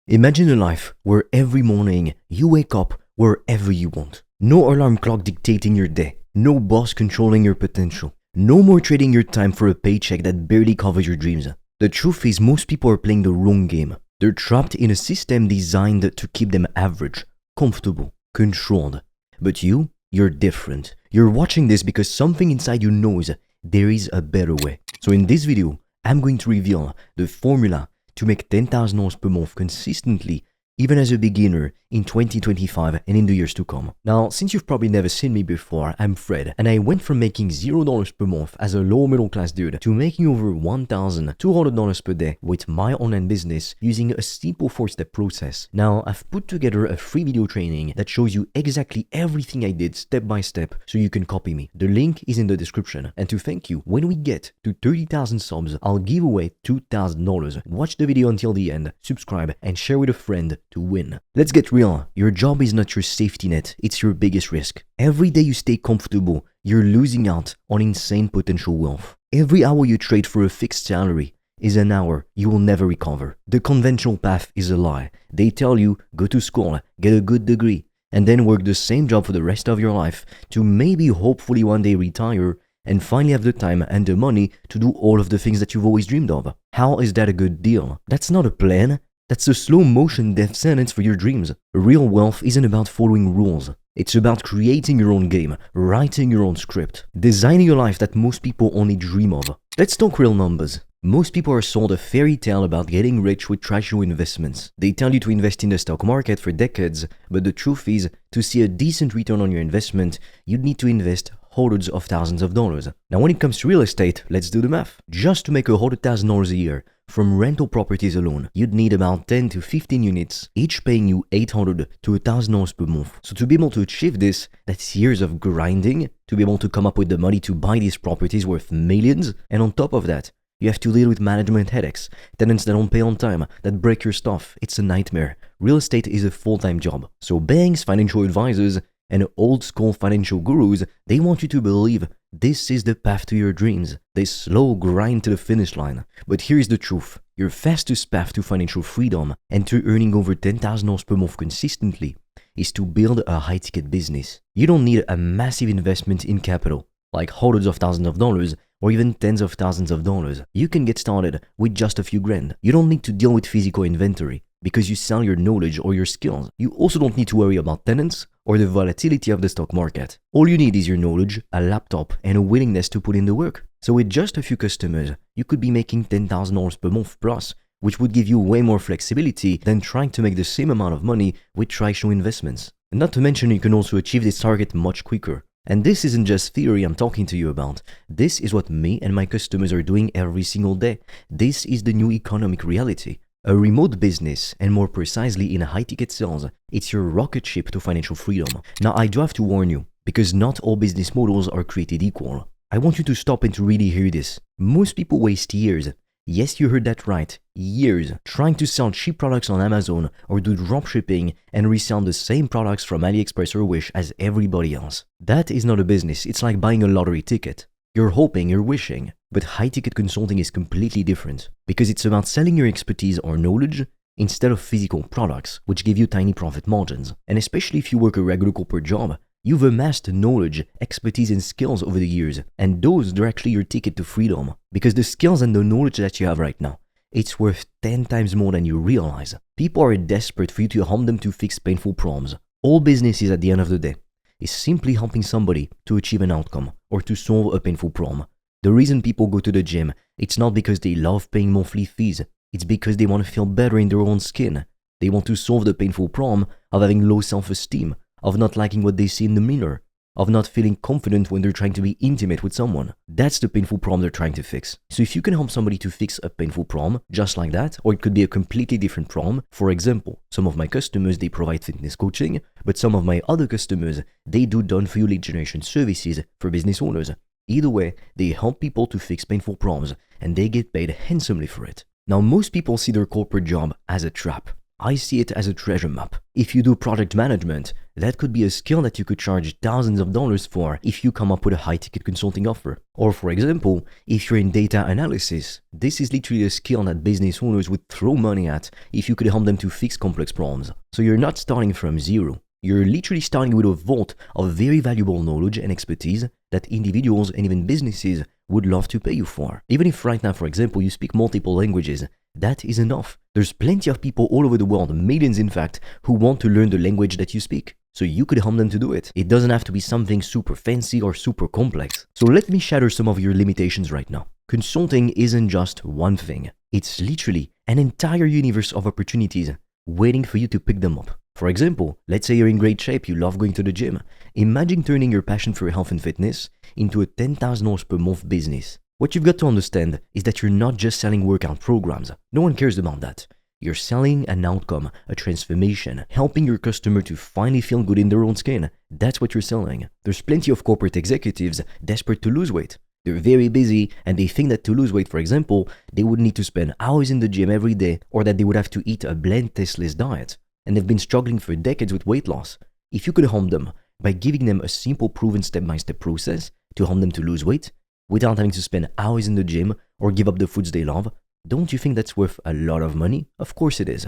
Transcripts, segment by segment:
Imagine a life where every morning you wake up wherever you want. No alarm clock dictating your day. No boss controlling your potential. No more trading your time for a paycheck that barely covers your dreams. The truth is, most people are playing the wrong game. They're trapped in a system designed to keep them average, comfortable, controlled. But you're different. You're watching this because something inside you knows there is a better way. So in this video, I'm going to reveal the formula to make $10,000 per month consistently, even as a beginner in 2025 and in the years to come. Now, since you've probably never seen me before, I'm Fred, and I went from making $0 per month as a low middle class dude to making over $1,200 per day with my online business using a simple 4-step process. Now, I've put together a free video training that shows you exactly everything I did step by step so you can copy me. The link is in the description. And to thank you, when we get to 30,000 subs, I'll give away $2,000. Watch the video until the end, subscribe, and share with a friend to win. Let's get real. Your job is not your safety net, it's your biggest risk. Every day you stay comfortable, you're losing out on insane potential wealth. Every hour you trade for a fixed salary is an hour you will never recover. The conventional path is a lie. They tell you, go to school, get a good degree, and then work the same job for the rest of your life to maybe hopefully one day retire and finally have the time and the money to do all of the things that you've always dreamed of. How is that a good deal? That's not a plan. That's a slow motion death sentence for your dreams. Real wealth isn't about following rules. It's about creating your own game, writing your own script, designing a life that most people only dream of. Let's talk real numbers. Most people are sold a fairy tale about getting rich with traditional investments. They tell you to invest in the stock market for decades, but the truth is, to see a decent return on your investment, you'd need to invest hundreds of thousands of dollars. Now, when it comes to real estate, let's do the math. Just to make $100,000 a year from rental properties alone, you'd need about 10 to 15 units, each paying you $800 to $1,000 per month. So to be able to achieve this, that's years of grinding to be able to come up with the money to buy these properties worth millions. And on top of that, you have to deal with management headaches, tenants that don't pay on time, that break your stuff. It's a nightmare. Real estate is a full-time job. So banks, financial advisors, and old school financial gurus, they want you to believe this is the path to your dreams, this slow grind to the finish line. But here's the truth. Your fastest path to financial freedom and to earning over $10,000 per month consistently is to build a high-ticket business. You don't need a massive investment in capital, like hundreds of thousands of dollars or even tens of thousands of dollars. You can get started with just a few grand. You don't need to deal with physical inventory because you sell your knowledge or your skills. You also don't need to worry about tenants or the volatility of the stock market. All you need is your knowledge, a laptop, and a willingness to put in the work. So with just a few customers, you could be making $10,000 per month plus, which would give you way more flexibility than trying to make the same amount of money with traditional investments. And not to mention, you can also achieve this target much quicker. And this isn't just theory I'm talking to you about. This is what me and my customers are doing every single day. This is the new economic reality. A remote business, and more precisely in high-ticket sales, it's your rocket ship to financial freedom. Now, I do have to warn you, because not all business models are created equal. I want you to stop and to really hear this. Most people waste years, yes, you heard that right, years, trying to sell cheap products on Amazon or do dropshipping and resell the same products from AliExpress or Wish as everybody else. That is not a business. It's like buying a lottery ticket. You're hoping, you're wishing. But high-ticket consulting is completely different because it's about selling your expertise or knowledge instead of physical products, which give you tiny profit margins. And especially if you work a regular corporate job, you've amassed knowledge, expertise, and skills over the years, and those are actually your ticket to freedom. Because the skills and the knowledge that you have right now, it's worth 10 times more than you realize. People are desperate for you to help them to fix painful problems. All businesses at the end of the day is simply helping somebody to achieve an outcome or to solve a painful problem. The reason people go to the gym, it's not because they love paying monthly fees. It's because they want to feel better in their own skin. They want to solve the painful problem of having low self-esteem, of not liking what they see in the mirror, of not feeling confident when they're trying to be intimate with someone. That's the painful problem they're trying to fix. So if you can help somebody to fix a painful problem just like that, or it could be a completely different problem. For example, some of my customers, they provide fitness coaching, but some of my other customers, they do done-for-you lead generation services for business owners. Either way, they help people to fix painful problems, and they get paid handsomely for it. Now, most people see their corporate job as a trap. I see it as a treasure map. If you do project management, that could be a skill that you could charge thousands of dollars for if you come up with a high-ticket consulting offer. Or for example, if you're in data analysis, this is literally a skill that business owners would throw money at if you could help them to fix complex problems. So you're not starting from zero. You're literally starting with a vault of very valuable knowledge and expertise that individuals and even businesses would love to pay you for. Even if right now, for example, you speak multiple languages, that is enough. There's plenty of people all over the world, millions in fact, who want to learn the language that you speak. So you could help them to do it. It doesn't have to be something super fancy or super complex. So let me shatter some of your limitations right now. Consulting isn't just one thing. It's literally an entire universe of opportunities waiting for you to pick them up. For example, let's say you're in great shape, you love going to the gym. Imagine turning your passion for health and fitness into a $10,000 per month business. What you've got to understand is that you're not just selling workout programs. No one cares about that. You're selling an outcome, a transformation, helping your customer to finally feel good in their own skin. That's what you're selling. There's plenty of corporate executives desperate to lose weight. They're very busy and they think that to lose weight, for example, they would need to spend hours in the gym every day or that they would have to eat a bland, tasteless diet. And they've been struggling for decades with weight loss. If you could help them by giving them a simple, proven step-by-step process to help them to lose weight without having to spend hours in the gym or give up the foods they love, don't you think that's worth a lot of money? Of course it is.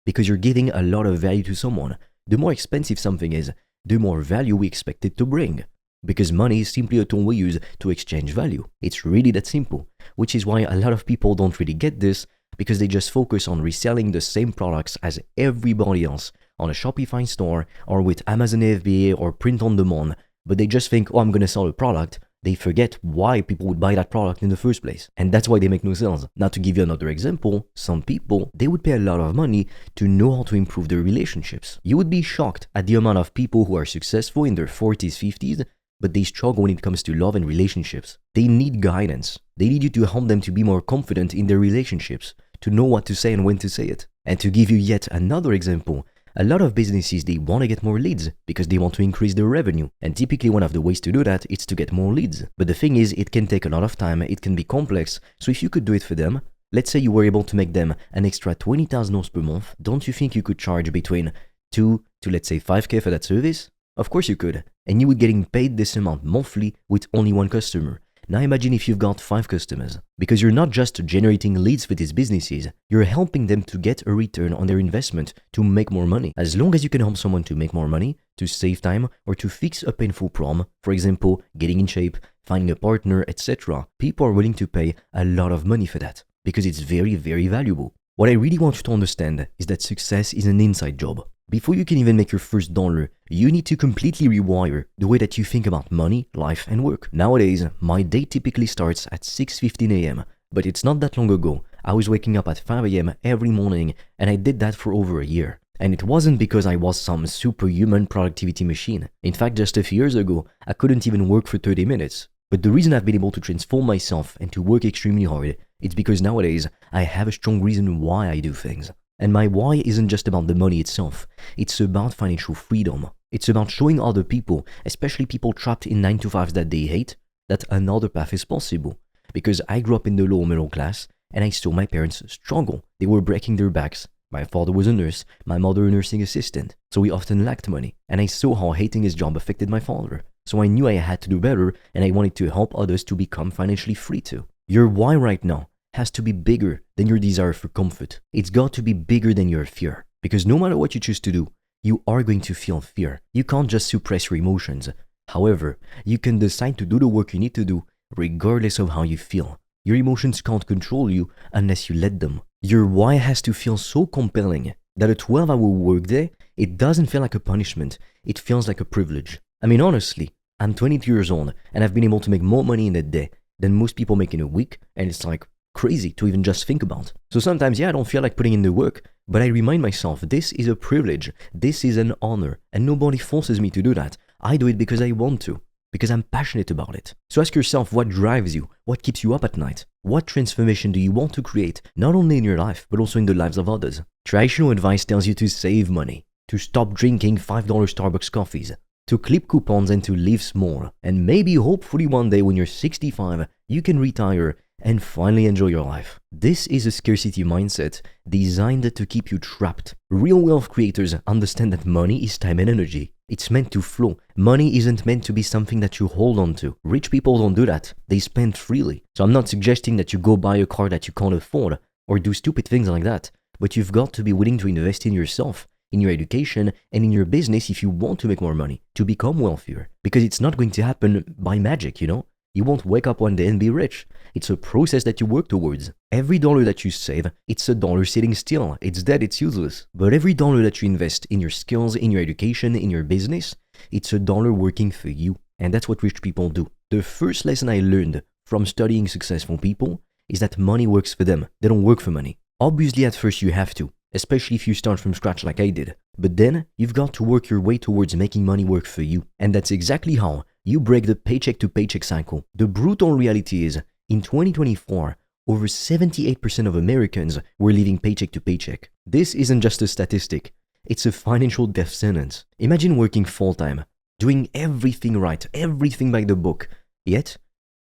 Because you're giving a lot of value to someone. The more expensive something is, the more value we expect it to bring. Because money is simply a tool we use to exchange value. It's really that simple. Which is why a lot of people don't really get this, because they just focus on reselling the same products as everybody else on a Shopify store or with Amazon FBA or print on demand, but they just think, oh, I'm going to sell a product. They forget why people would buy that product in the first place. And that's why they make no sales. Now, to give you another example, some people, they would pay a lot of money to know how to improve their relationships. You would be shocked at the amount of people who are successful in their 40s, 50s, but they struggle when it comes to love and relationships. They need guidance. They need you to help them to be more confident in their relationships, to know what to say and when to say it. And to give you yet another example, a lot of businesses, they want to get more leads because they want to increase their revenue. And typically one of the ways to do that is to get more leads. But the thing is, it can take a lot of time, it can be complex. So if you could do it for them, let's say you were able to make them an extra $20,000 per month, don't you think you could charge between 2 to let's say 5K for that service? Of course you could. And you would getting paid this amount monthly with only one customer. Now imagine if you've got 5 customers. Because you're not just generating leads for these businesses, you're helping them to get a return on their investment to make more money. As long as you can help someone to make more money, to save time, or to fix a painful problem, for example, getting in shape, finding a partner, etc., people are willing to pay a lot of money for that. Because it's very, very valuable. What I really want you to understand is that success is an inside job. Before you can even make your first dollar, you need to completely rewire the way that you think about money, life, and work. Nowadays, my day typically starts at 6:15 a.m., but it's not that long ago. I was waking up at 5 a.m. every morning, and I did that for over a year. And it wasn't because I was some superhuman productivity machine. In fact, just a few years ago, I couldn't even work for 30 minutes. But the reason I've been able to transform myself and to work extremely hard, it's because nowadays, I have a strong reason why I do things. And my why isn't just about the money itself. It's about financial freedom. It's about showing other people, especially people trapped in 9-to-5s that they hate, that another path is possible. Because I grew up in the lower middle class and I saw my parents struggle. They were breaking their backs. My father was a nurse, my mother a nursing assistant. So we often lacked money. And I saw how hating his job affected my father. So I knew I had to do better and I wanted to help others to become financially free too. Your why right now has to be bigger than your desire for comfort. It's got to be bigger than your fear. Because no matter what you choose to do, you are going to feel fear. You can't just suppress your emotions. However, you can decide to do the work you need to do regardless of how you feel. Your emotions can't control you unless you let them. Your why has to feel so compelling that a 12-hour workday, it doesn't feel like a punishment. It feels like a privilege. I mean, honestly, I'm 22 years old and I've been able to make more money in a day than most people make in a week, and it's like crazy to even just think about. So sometimes, I don't feel like putting in the work, but I remind myself this is a privilege, this is an honor, and nobody forces me to do that. I do it because I want to, because I'm passionate about it. So ask yourself what drives you, what keeps you up at night? What transformation do you want to create, not only in your life, but also in the lives of others? Traditional advice tells you to save money, to stop drinking $5 Starbucks coffees, to clip coupons and to live small. And maybe hopefully one day when you're 65, you can retire and finally enjoy your life. This is a scarcity mindset designed to keep you trapped. Real wealth creators understand that money is time and energy. It's meant to flow. Money isn't meant to be something that you hold on to. Rich people don't do that. They spend freely. So I'm not suggesting that you go buy a car that you can't afford or do stupid things like that. But you've got to be willing to invest in yourself, in your education, and in your business if you want to make more money, to become wealthier. Because it's not going to happen by magic, you know? You won't wake up one day and be rich. It's a process that you work towards. Every dollar that you save, it's a dollar sitting still. It's dead, it's useless. But every dollar that you invest in your skills, in your education, in your business, it's a dollar working for you. And that's what rich people do. The first lesson I learned from studying successful people is that money works for them. They don't work for money. Obviously, at first you have to, especially if you start from scratch like I did. But then you've got to work your way towards making money work for you. And that's exactly how you break the paycheck to paycheck cycle. The brutal reality is, in 2024, over 78% of Americans were living paycheck to paycheck. This isn't just a statistic, it's a financial death sentence. Imagine working full-time, doing everything right, everything by the book, yet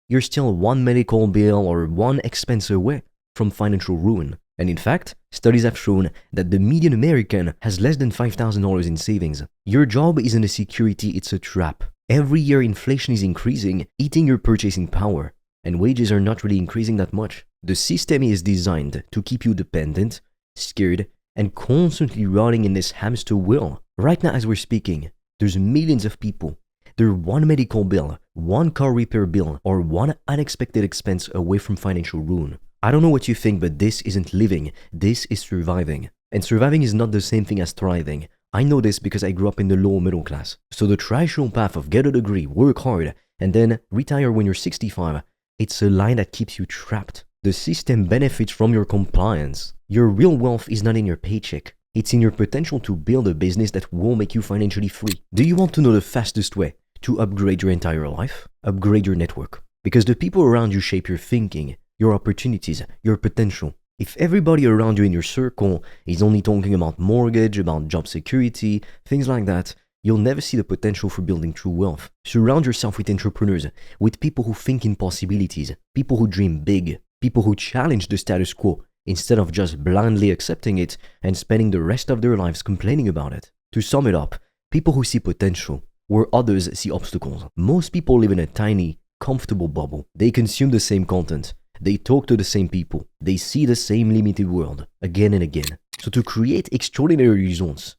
you're still one medical bill or one expense away from financial ruin. And in fact, studies have shown that the median American has less than $5,000 in savings. Your job isn't a security, it's a trap. Every year inflation is increasing, eating your purchasing power, and wages are not really increasing that much. The system is designed to keep you dependent, scared, and constantly running in this hamster wheel. Right now as we're speaking, there's millions of people. They're one medical bill, one car repair bill, or one unexpected expense away from financial ruin. I don't know what you think, but this isn't living, this is surviving. And surviving is not the same thing as thriving. I know this because I grew up in the lower middle class. So the traditional path of get a degree, work hard, and then retire when you're 65, it's a line that keeps you trapped. The system benefits from your compliance. Your real wealth is not in your paycheck. It's in your potential to build a business that will make you financially free. Do you want to know the fastest way to upgrade your entire life? Upgrade your network. Because the people around you shape your thinking, your opportunities, your potential. If everybody around you in your circle is only talking about mortgage, about job security, things like that, you'll never see the potential for building true wealth. Surround yourself with entrepreneurs, with people who think in possibilities, people who dream big, people who challenge the status quo instead of just blindly accepting it and spending the rest of their lives complaining about it. To sum it up, people who see potential where others see obstacles. Most people live in a tiny, comfortable bubble. They consume the same content. They talk to the same people. They see the same limited world again and again. So to create extraordinary results,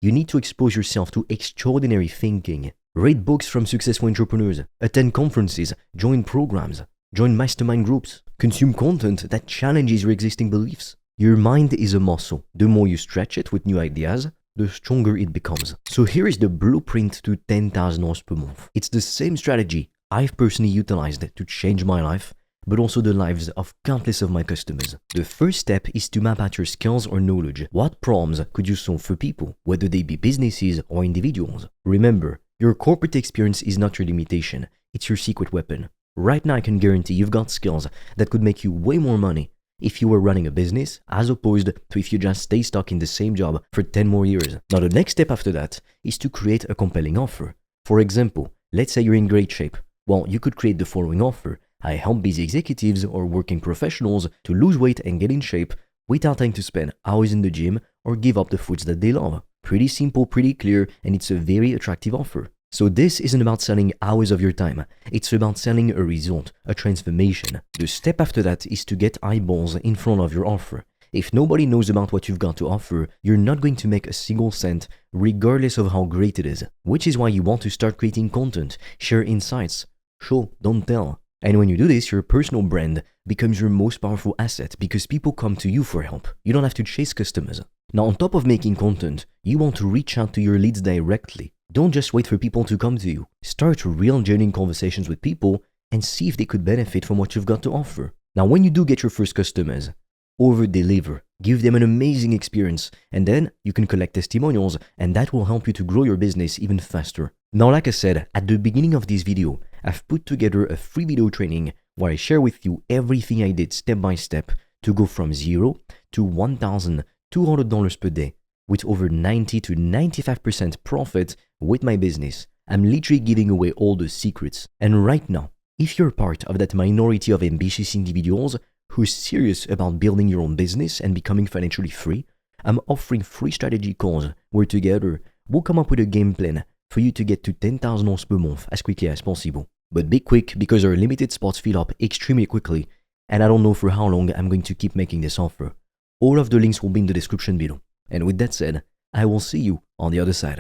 you need to expose yourself to extraordinary thinking. Read books from successful entrepreneurs, attend conferences, join programs, join mastermind groups, consume content that challenges your existing beliefs. Your mind is a muscle. The more you stretch it with new ideas, the stronger it becomes. So here is the blueprint to $10,000 per month. It's the same strategy I've personally utilized to change my life, but also the lives of countless of my customers. The first step is to map out your skills or knowledge. What problems could you solve for people, whether they be businesses or individuals? Remember, your corporate experience is not your limitation, it's your secret weapon. Right now I can guarantee you've got skills that could make you way more money if you were running a business as opposed to if you just stay stuck in the same job for 10 more years. Now the next step after that is to create a compelling offer. For example, let's say you're in great shape. Well, you could create the following offer. I help busy executives or working professionals to lose weight and get in shape without having to spend hours in the gym or give up the foods that they love. Pretty simple, pretty clear, and it's a very attractive offer. So this isn't about selling hours of your time. It's about selling a result, a transformation. The step after that is to get eyeballs in front of your offer. If nobody knows about what you've got to offer, you're not going to make a single cent regardless of how great it is. Which is why you want to start creating content, share insights, show, don't tell. And when you do this, your personal brand becomes your most powerful asset because people come to you for help. You don't have to chase customers. Now, on top of making content, you want to reach out to your leads directly. Don't just wait for people to come to you. Start real genuine conversations with people and see if they could benefit from what you've got to offer. Now, when you do get your first customers, over-deliver. Give them an amazing experience, and then you can collect testimonials, and that will help you to grow your business even faster. Now, like I said, at the beginning of this video, I've put together a free video training where I share with you everything I did step by step to go from $0 to $1,200 per day with over 90 to 95% profit with my business. I'm literally giving away all the secrets. And right now, If you're part of that minority of ambitious individuals who's serious about building your own business and becoming financially free, I'm offering free strategy calls where together we'll come up with a game plan for you to get to $10,000 per month as quickly as possible. But be quick because our limited spots fill up extremely quickly, and I don't know for how long I'm going to keep making this offer. All of the links will be in the description below. And with that said, I will see you on the other side.